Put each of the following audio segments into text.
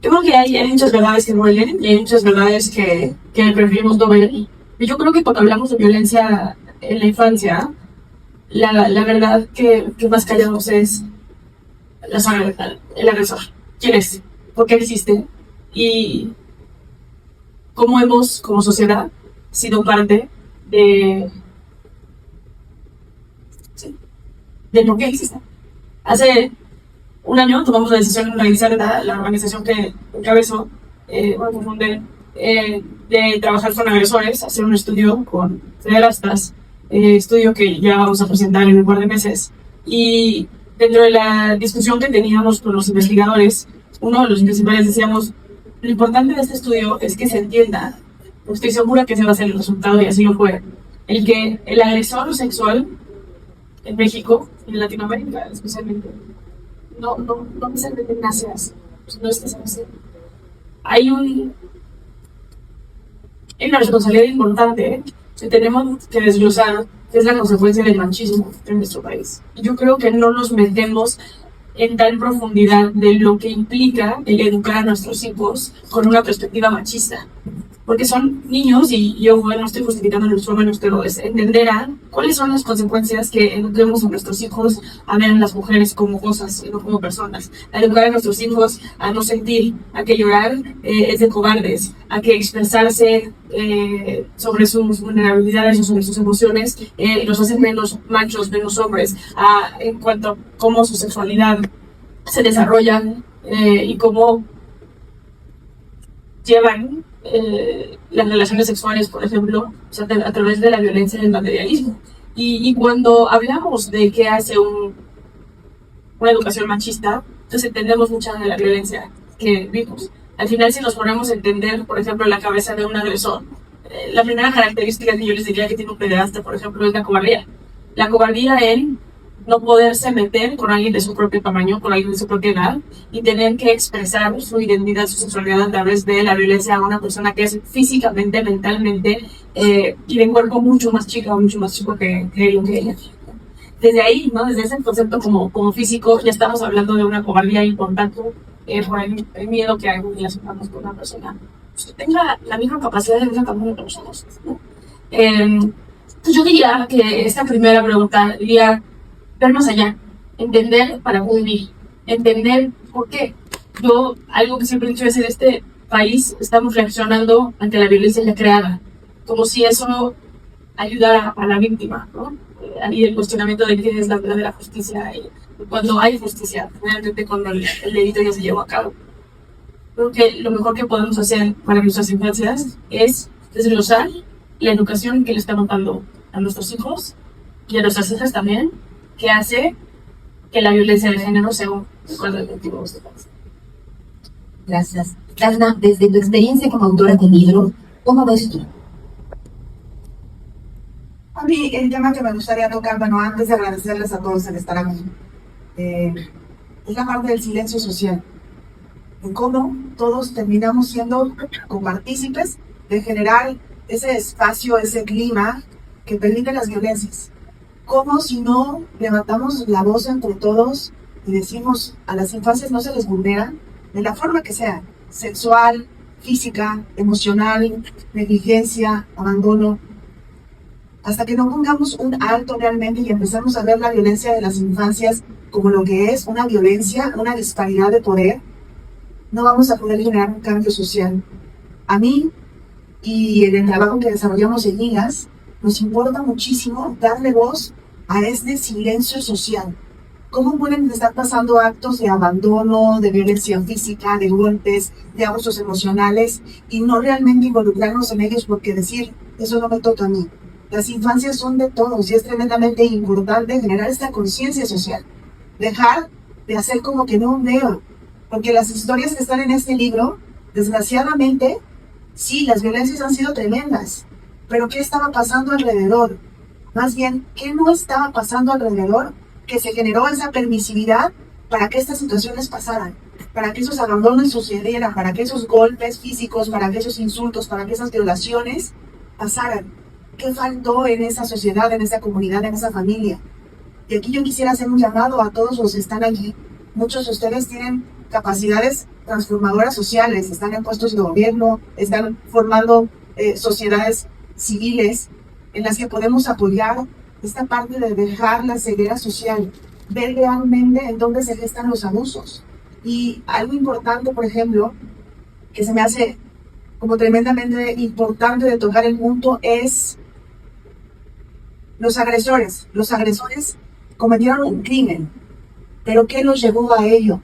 Yo creo que hay muchas verdades que duelen y hay muchas verdades que preferimos no ver. Y yo creo que cuando hablamos de violencia en la infancia, la verdad que más callamos es el agresor. ¿Quién es? ¿Por qué existe? Y cómo hemos, como sociedad, sido parte de, sí, de por qué existe. Hace un año tomamos la decisión de organizar la organización que encabezó, fundé, de trabajar con agresores, hacer un estudio con pederastas, estudio que ya vamos a presentar en un par de meses. Y dentro de la discusión que teníamos con los investigadores, uno de los principales decíamos, lo importante de este estudio es que se entienda, estoy segura que ese va a ser el resultado y así lo fue, el que el agresor sexual en México y en Latinoamérica especialmente, no necesariamente nace así, no es que sea así. Hay una responsabilidad importante que tenemos que desglosar, que es la consecuencia del machismo en nuestro país. Y yo creo que no nos metemos en tal profundidad de lo que implica el educar a nuestros hijos con una perspectiva machista. Porque son niños y yo no estoy justificando los fenómenos, pero entenderán cuáles son las consecuencias que eduquemos a nuestros hijos a ver a las mujeres como cosas y no como personas. A educar a nuestros hijos a no sentir, a que llorar es de cobardes, a que expresarse sobre sus vulnerabilidades o sobre sus emociones los hace menos machos, menos hombres, en cuanto a cómo su sexualidad se desarrolla y cómo llevan las relaciones sexuales, por ejemplo, o sea, a través de la violencia y el materialismo. Y cuando hablamos de qué hace una educación machista, entonces entendemos mucha de la violencia que vimos. Al final, si nos ponemos a entender, por ejemplo, la cabeza de un agresor, la primera característica que yo les diría que tiene un pederasta, por ejemplo, es la cobardía. La cobardía en no poderse meter con alguien de su propio tamaño, con alguien de su propia edad, y tener que expresar su identidad, su sexualidad a través de la violencia a una persona que es físicamente, mentalmente, y de cuerpo mucho más chica o mucho más chico que él o que ella. Desde ahí, ¿no? Desde ese concepto como físico, ya estamos hablando de una cobardía importante por el miedo que hay relacionarnos con una persona que tenga la misma capacidad de ver también con nosotros, ¿no? Yo diría que esta primera pregunta diría ver más allá, entender para poder vivir, entender por qué. Algo que siempre he dicho es en este país estamos reaccionando ante la violencia ya creada, como si eso ayudara a la víctima, ¿no? Ahí el cuestionamiento de qué es la verdadera justicia, y cuando hay justicia, realmente cuando el delito ya se llevó a cabo. Creo que lo mejor que podemos hacer para nuestras infancias es desglosar la educación que le estamos dando a nuestros hijos y a nuestras hijas también, que hace que la violencia de género sea un cuadro efectivo de este país. Gracias. Dagna, desde tu experiencia como autora del libro, ¿cómo ves tú? A mí el tema que me gustaría tocar, bueno, antes de agradecerles a todos el estar aquí, es la parte del silencio social. En cómo todos terminamos siendo copartícipes de generar ese espacio, ese clima que permite las violencias. Como si no levantamos la voz entre todos y decimos a las infancias no se les vulnera, de la forma que sea, sexual, física, emocional, negligencia, abandono, hasta que no pongamos un alto realmente y empezamos a ver la violencia de las infancias como lo que es una violencia, una disparidad de poder, no vamos a poder generar un cambio social. A mí y en el trabajo que desarrollamos en INAS, nos importa muchísimo darle voz a este silencio social. ¿Cómo pueden estar pasando actos de abandono, de violencia física, de golpes, de abusos emocionales y no realmente involucrarnos en ellos porque decir, eso no me toca a mí? Las infancias son de todos y es tremendamente importante generar esta conciencia social. Dejar de hacer como que no veo, porque las historias que están en este libro, desgraciadamente, sí, las violencias han sido tremendas, pero ¿qué estaba pasando alrededor? Más bien, ¿qué no estaba pasando alrededor que se generó esa permisividad para que estas situaciones pasaran? Para que esos abandonos sucedieran, para que esos golpes físicos, para que esos insultos, para que esas violaciones pasaran. ¿Qué faltó en esa sociedad, en esa comunidad, en esa familia? Y aquí yo quisiera hacer un llamado a todos los que están allí. Muchos de ustedes tienen capacidades transformadoras sociales, están en puestos de gobierno, están formando sociedades civiles en las que podemos apoyar esta parte de dejar la ceguera social, ver realmente en dónde se gestan los abusos. Y algo importante, por ejemplo, que se me hace como tremendamente importante de tocar el punto es los agresores. Los agresores cometieron un crimen, pero ¿qué los llevó a ello?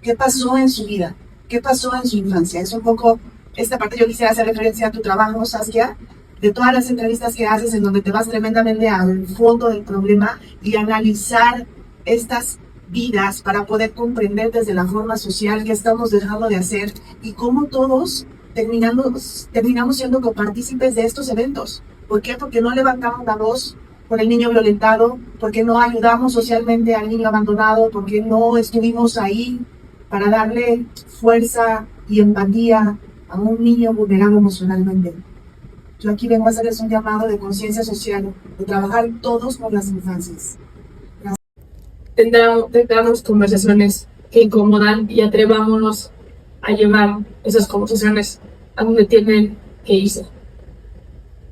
¿Qué pasó en su vida? ¿Qué pasó en su infancia? Es un poco esta parte. Yo quisiera hacer referencia a tu trabajo, Saskia, de todas las entrevistas que haces en donde te vas tremendamente al fondo del problema y analizar estas vidas para poder comprender desde la forma social qué estamos dejando de hacer y cómo todos terminamos siendo copartícipes de estos eventos. ¿Por qué? Porque no levantamos la voz por el niño violentado, porque no ayudamos socialmente al niño abandonado, porque no estuvimos ahí para darle fuerza y empatía a un niño vulnerado emocionalmente. Yo aquí vengo a hacerles un llamado de conciencia social, de trabajar todos por las infancias. Tengamos conversaciones que incomodan y atrevámonos a llevar esas conversaciones a donde tienen que irse.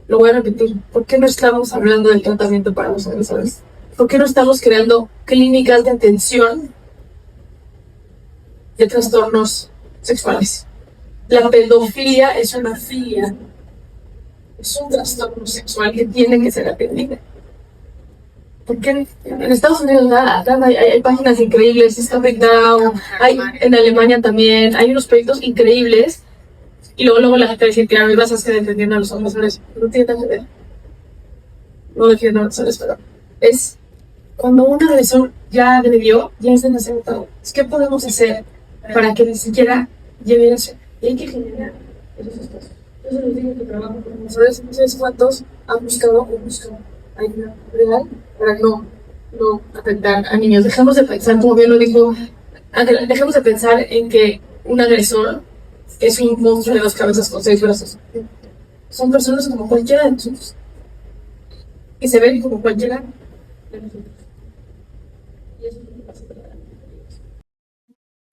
Lo voy a repetir. ¿Por qué no estamos hablando del tratamiento para los agresores? ¿Por qué no estamos creando clínicas de atención de trastornos sexuales? La pedofilia es una filia. Es un trastorno sexual que tiene que ser atendido. Porque en Estados Unidos hay páginas increíbles, está Breakdown, hay en Alemania también, hay unos proyectos increíbles. Y luego la gente dice que a mí vas a estar defendiendo a los agresores. No tiene nada que ver. No defiendo a los agresores, pero es cuando un agresor ya agredió, ya es demasiado tarde. ¿Qué podemos hacer para que ni siquiera llegue a eso? Y hay que generar esos espacios. Yo se los digo que trabajo con agresores, no sé cuántos han buscado ayuda real para no afectar a niños. Dejemos de pensar, como bien lo dijo Ángela, dejemos de pensar en que un agresor es un monstruo de 2 cabezas con 6 brazos. Son personas como cualquiera de nosotros. Y se ven como cualquiera de nosotros.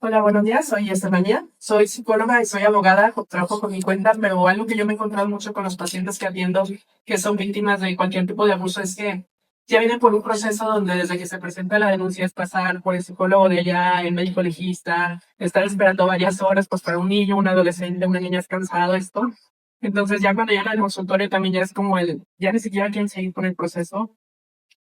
Hola, buenos días, soy Estefanía, soy psicóloga y soy abogada, trabajo con mi cuenta, pero algo que yo me he encontrado mucho con los pacientes que atiendo que son víctimas de cualquier tipo de abuso es que ya vienen por un proceso donde desde que se presenta la denuncia es pasar por el psicólogo de allá, el médico legista, estar esperando varias horas pues para un niño, un adolescente, una niña es cansado esto. Entonces ya cuando llegan al consultorio también ya es como ya ni siquiera quieren seguir con el proceso.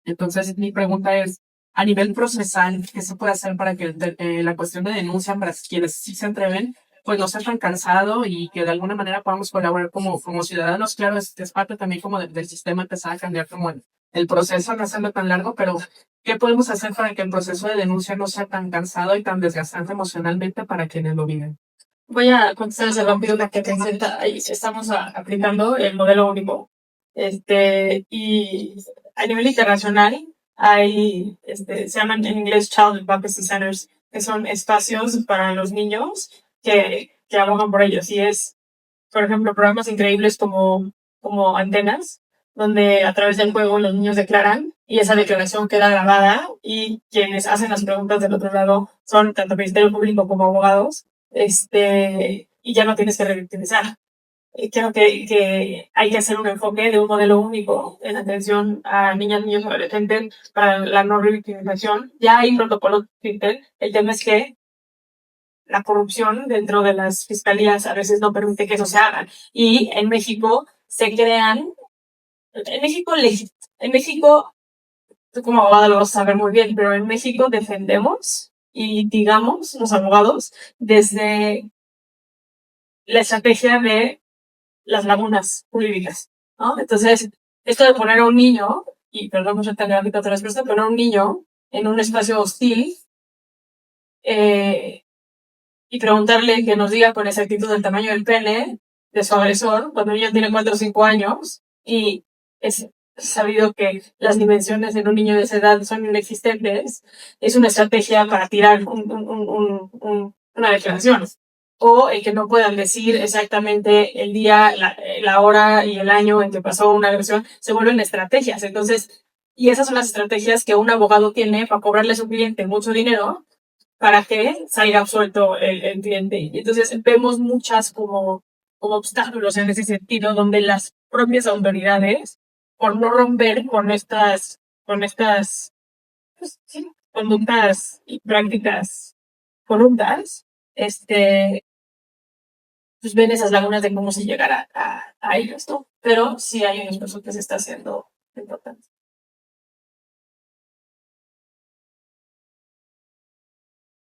Entonces mi pregunta es, a nivel procesal, ¿qué se puede hacer para que la cuestión de denuncia para quienes sí se atreven, pues no sea tan cansado y que de alguna manera podamos colaborar como ciudadanos? Claro, es parte también como del sistema empezar a cambiar como el proceso, no hacerlo tan largo, pero ¿qué podemos hacer para que el proceso de denuncia no sea tan cansado y tan desgastante emocionalmente para quienes lo viven? Voy a contestarles rápido la que presenta. Ahí estamos aplicando el modelo único. Y a nivel internacional hay, se llaman en inglés Child Advocacy Centers, que son espacios para los niños que abogan por ellos. Y es, por ejemplo, programas increíbles como Antenas, donde a través del juego los niños declaran y esa declaración queda grabada y quienes hacen las preguntas del otro lado son tanto Ministerio Público como abogados, y ya no tienes que revictimizar. Creo que hay que hacer un enfoque de un modelo único en atención a niñas, niños y adolescentes para la no revictimización. Ya hay protocolos que existen. El tema es que la corrupción dentro de las fiscalías a veces no permite que eso se haga. Y en México se crean, en México, tú como abogado lo vas a saber muy bien, pero en México defendemos y digamos los abogados desde la estrategia de las lagunas jurídicas, ¿no? Entonces, esto de poner a un niño, y perdón, mucho tan gráfico otra vez, pero poner a un niño en un espacio hostil, y preguntarle que nos diga con exactitud el tamaño del pene de su agresor, cuando el niño tiene 4 o 5 años, y es sabido que las dimensiones en un niño de esa edad son inexistentes, es una estrategia para tirar una declaración. O el que no puedan decir exactamente el día, la hora y el año en que pasó una agresión, se vuelven estrategias. Entonces, y esas son las estrategias que un abogado tiene para cobrarle a su cliente mucho dinero para que salga absuelto el cliente. Y entonces vemos muchas como obstáculos en ese sentido, donde las propias autoridades, por no romper con estas pues, sí, conductas y prácticas corruptas, pues ven esas lagunas de cómo se llegar a ellos, ¿no? Pero sí hay un esfuerzo que se está haciendo importante.